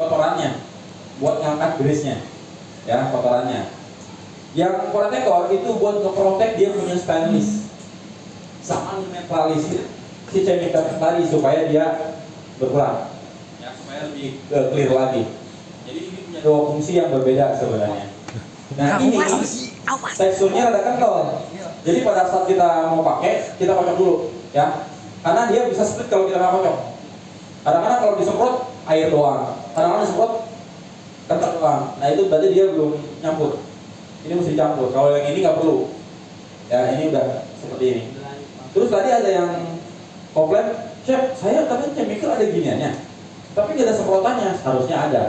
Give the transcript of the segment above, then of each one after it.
kotorannya buat ngangkat grease-nya, ya kotorannya. Yang protektor itu buat ngeprotek dia punya stainless, sama netralisir si chemical tadi supaya dia berkurang, ya supaya lebih clear lagi. Jadi ini punya dua fungsi yang berbeda sebenarnya. Nah ini teksturnya rada kental. Jadi pada saat kita mau pakai, kita kocok dulu, ya. Karena dia bisa split kalau kita nggak kocok. Kadang-kadang kalau disemprot air doang, kadang-kadang disemprot kental doang. Nah itu berarti dia belum nyampur. Ini mesti dicampur. Kalau yang ini nggak perlu. Ya ini udah seperti ini. Terus tadi ada yang komplain, Chef, saya katanya chemical ada giniannya, tapi nggak ada semprotannya. Harusnya ada.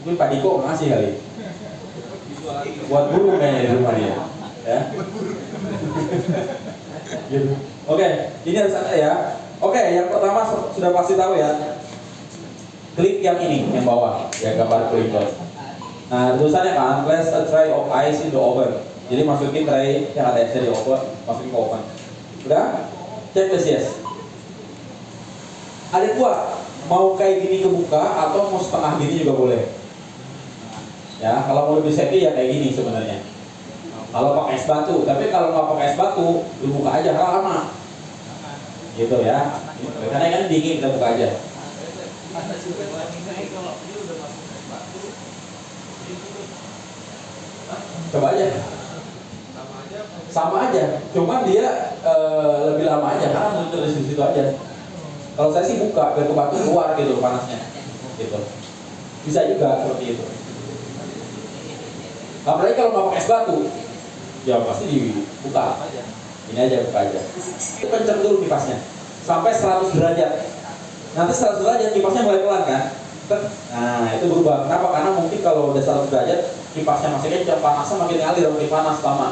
Mungkin Pak Diko ngasih kali. Buat burung kayaknya di rumah dia. Ya. Gitu. Oke, ini harus ada ya. Oke, yang pertama sudah pasti tahu ya. Klik yang ini, yang bawah, ya gambar klik. Nah, tulisannya kan, place a tray of ice in the oven. Jadi masukin tray yang ada esnya di oven, masukin ke oven. Udah? Checklist yes. Ada dua, mau kayak gini kebuka atau mau setengah gini juga boleh. Ya, kalau mau lebih safety ya kayak gini sebenarnya. Kalau pakai es batu, tapi kalau nggak pakai es batu, dibuka aja karena lama. Gitu ya. Karena kan dingin kita buka aja. Coba aja. Sama aja. Cuman dia lebih lama aja karena muncul di situ aja. Kalau saya sih buka biar ke batu keluar gitu panasnya. Gitu. Bisa juga seperti itu. Apalagi kalau nggak pakai es batu, ya pasti dibuka. Ini aja buka aja. Kencang dulu kipasnya sampai 100 derajat. Nanti 100 derajat kipasnya mulai pelan kan? Nah itu berubah. Kenapa? Karena mungkin kalau udah 100 derajat kipasnya masih kencang, panasnya makin ngalir, makin panas lama.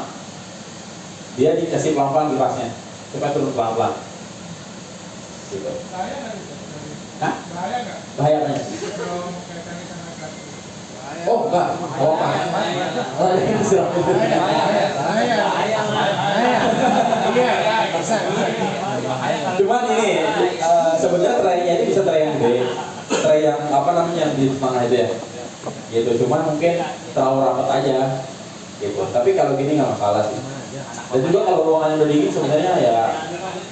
Dia dikasih pelan-pelan kipasnya supaya turun pelan-pelan. Gitu. Hah? Bahaya nggak? Oh enggak, oh apa? Cuman ini sebenarnya traynya ini bisa tray yang gede, tray yang apa namanya yang di mana itu ya, gitu. Cuman mungkin terlalu rapat aja, gitu. Tapi kalau gini nggak masalah sih. Dan juga kalau ruangannya udah dingin sebenarnya ya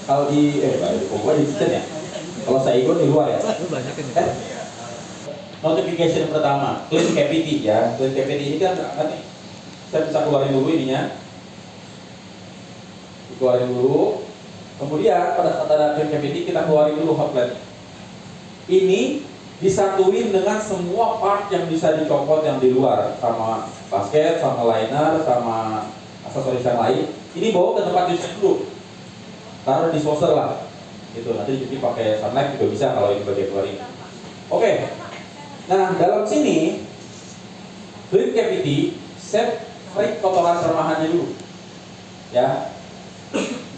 kalau di kitchen ya. Kalau saya ikut di luar ya. Notification pertama, clean cavity ya. Clean cavity ini kan nanti saya bisa keluarin dulu ininya. Keluarin dulu. Kemudian pada saat ada clean cavity kita keluarin dulu hot plate. Ini disatuin dengan semua part yang bisa dicopot yang di luar, sama basket, sama liner, sama aksesoris yang lain. Ini bawa ke tempat cuci dulu. Taruh disposer lah. Gitu, nanti dicuci pakai sunlight juga bisa kalau ini bagian luar ini. Oke. Nah, dalam sini clean cavity, tarik kotoran sermahannya dulu. Ya.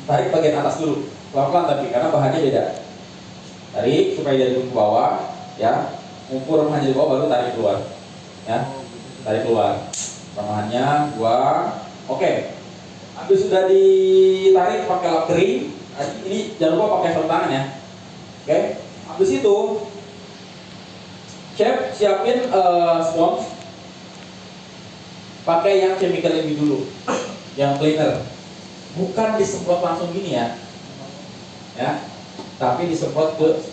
Tarik bagian atas dulu. Pelan-pelan tapi karena bahannya beda. Tarik supaya dia turun ke bawah, ya. Ukur remahannya di bawah baru tarik keluar. Ya. Tarik keluar. Remahannya buang. Oke. Habis sudah ditarik pakai lap kering, ini jangan lupa pakai sarung tangan ya. Oke. Habis itu Chef siapin sponge, pakai yang chemical lebih dulu, yang cleaner, bukan disemprot langsung gini ya, tapi disemprot ke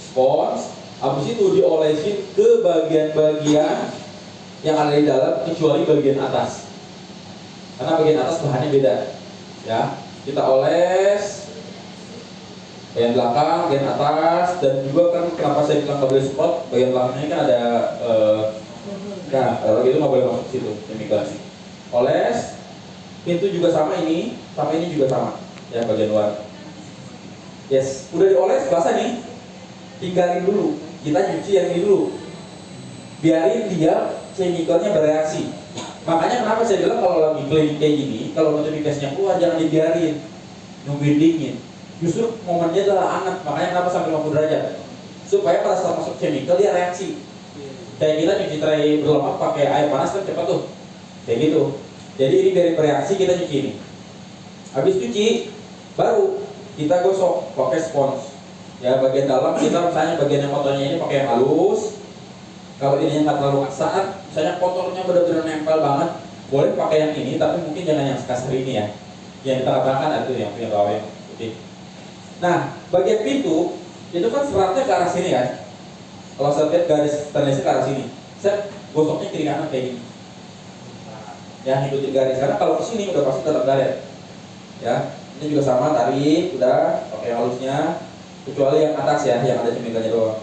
sponge, habis itu diolesin ke bagian-bagian yang ada di dalam kecuali bagian atas, karena bagian atas bahannya beda, ya, kita oles. Bagian belakang, bagian atas, dan juga kan kenapa saya bilang nggak boleh semprot, bagian belakangnya kan ada nah kalau gitu nggak boleh masuk ke situ chemicalnya. Oles, pintu juga sama ini juga sama ya bagian luar. Yes, udah dioles basah nih, tinggalin dulu, kita cuci yang ini dulu, biarin dia chemicalnya bereaksi. Makanya kenapa saya bilang kalau lagi clean kayak gini, kalau notifikasinya keluar jangan dibiarin, nungguin dingin. Justru momennya adalah hangat, makanya kenapa sampai 50 derajat supaya pada saat masuk chemical dia reaksi. Kayak kita cuci tray berlemak pakai air panas kan cepat tuh, kayak gitu. Jadi ini biar bereaksi kita cuci ini. Habis cuci, baru kita gosok pakai sponge. Ya bagian dalam kita misalnya bagian yang kotornya ini pakai yang halus, Kalau ininya nggak terlalu kasar, misalnya kotornya benar-benar nempel banget, boleh pakai yang ini, tapi mungkin jangan yang kasar ini ya. Yang kita katakan itu yang punya bawah yang putih. Nah, bagian pintu itu kan seratnya ke arah sini kan. Kalau saya lihat garis stainlessnya ke arah sini, saya gosoknya kiri kanan kayak gini. Ya, ikuti garis, karena kalau ke sini udah pasti tetap garet. Ya, ini juga sama, tarik, udah pakai halusnya, kecuali yang atas ya, yang ada cemilannya doang.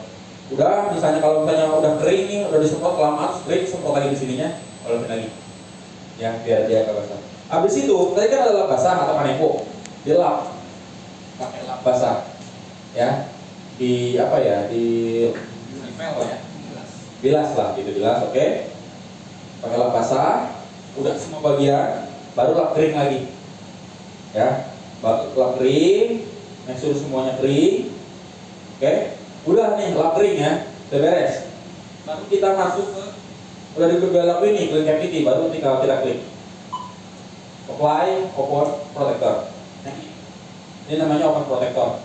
Udah, misalnya kalau misalnya udah kering nih, udah disemprot kelamaan, kering, semprot lagi di sininya, olesin lagi. Ya, biar dia agak basah. Habis itu, tadi kan ada lap basah atau kanebo, dilap, pakai lap basah, ya, di apa ya, di ya, bilas lah, gitu bilas, oke. Pakai lap basah, udah semua bagian, baru lap kering lagi, ya, baru lap kering, make sure semuanya kering, oke. Udah nih, lap kering ya, udah beres. Baru kita masuk ke, udah digelap ini, clean cavity, baru tinggal kita klik. Apply open protector. Ini namanya open protector.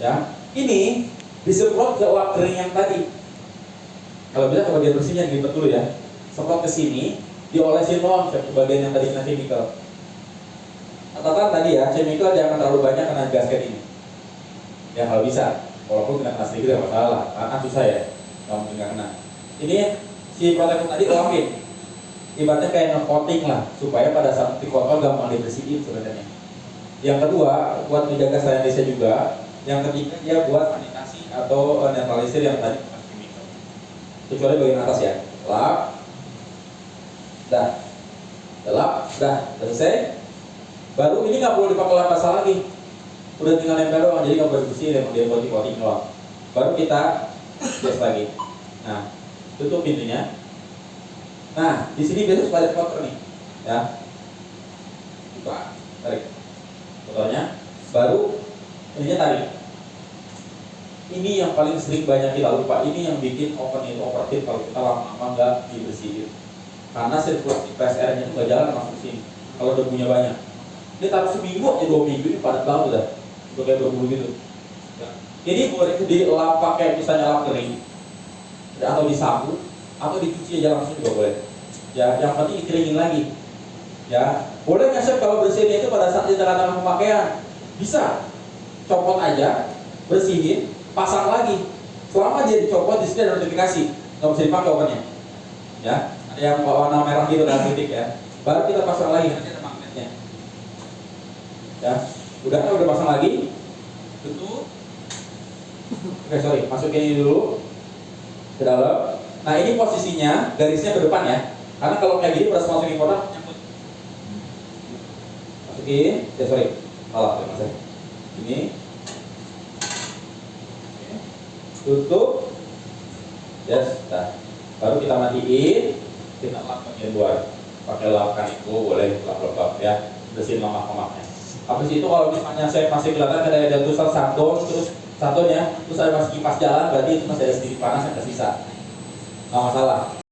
Ya, ini disemprot ke lap kering yang tadi. Kalau bisa ke bagian bersihnya dilipet dulu ya. Semprot ke sini, diolesin doang ke bagian yang tadi kena chemical. Catatan tadi ya, chemical jangan terlalu banyak kena gasket ini. Ya kalau bisa. Walaupun kena sedikit tidak masalah, karena susah ya, nggak mungkin nggak kena. Ini si protektor tadi lengkapin, ibaratnya kayak nge-coating lah, supaya pada saat dikotor gampang dibersihin sebenarnya. Yang kedua, buat menjaga sanitasi juga. Yang ketiga, dia buat sanitasi atau netralisir yang tadi chemical. Kecuali bagian atas ya, lap, lap, selesai. Baru ini nggak perlu dipakai lap basah lagi. Udah tinggal nempel doang, jadi nggak boleh bersih, dia buat coating doang. Baru kita gas lagi. Nah, tutup pintunya. Nah, di sini biasa suka ada kotor nih, ya. Buka, tarik kotornya. Baru ininya tarik. Ini yang paling sering banyak kita lupa. Ini yang bikin oven itu overheat kalau kita lama-lama nggak dibersihin. Karena sirkulasi PSR-nya itu nggak jalan masuk sini. Kalau debunya banyak, dia taruh seminggu aja 2 minggu ini padat banget udah. Udah kayak berbulu gitu. Ini boleh dilap pakai misalnya lap kering, atau disapu, atau dicuci aja langsung juga boleh. Ya, yang penting dikeringin lagi. Ya, boleh nggak sih kalau bersihinnya itu pada saat di tengah-tengah pemakaian? Bisa, copot aja, bersihin, pasang lagi. Selama dia dicopot di sini ada notifikasi, nggak bisa dipakai ovennya. Ya, ada yang warna merah gitu dan titik ya. Baru kita pasang lagi, nanti ada magnetnya. Ya. Udah pasang lagi, tutup. Oke, sorry, masukin ini dulu ke dalam. Nah, ini posisinya garisnya ke depan ya. Karena kalau kayak gini pas masukin kotak nyangkut. Masukin, sorry, salah ya mas. Ini, tutup, yes, nah. Baru kita matiin, kita lap bagian luar. Pakai lap kanebo boleh, lap lembab ya, bersihin lemak-lemaknya. Habis itu kalau misalnya saya masih kelihatan ada tulisan sabun, terus sabunnya, terus ada masih kipas jalan, berarti itu masih ada sedikit panas yang tersisa. Nggak masalah.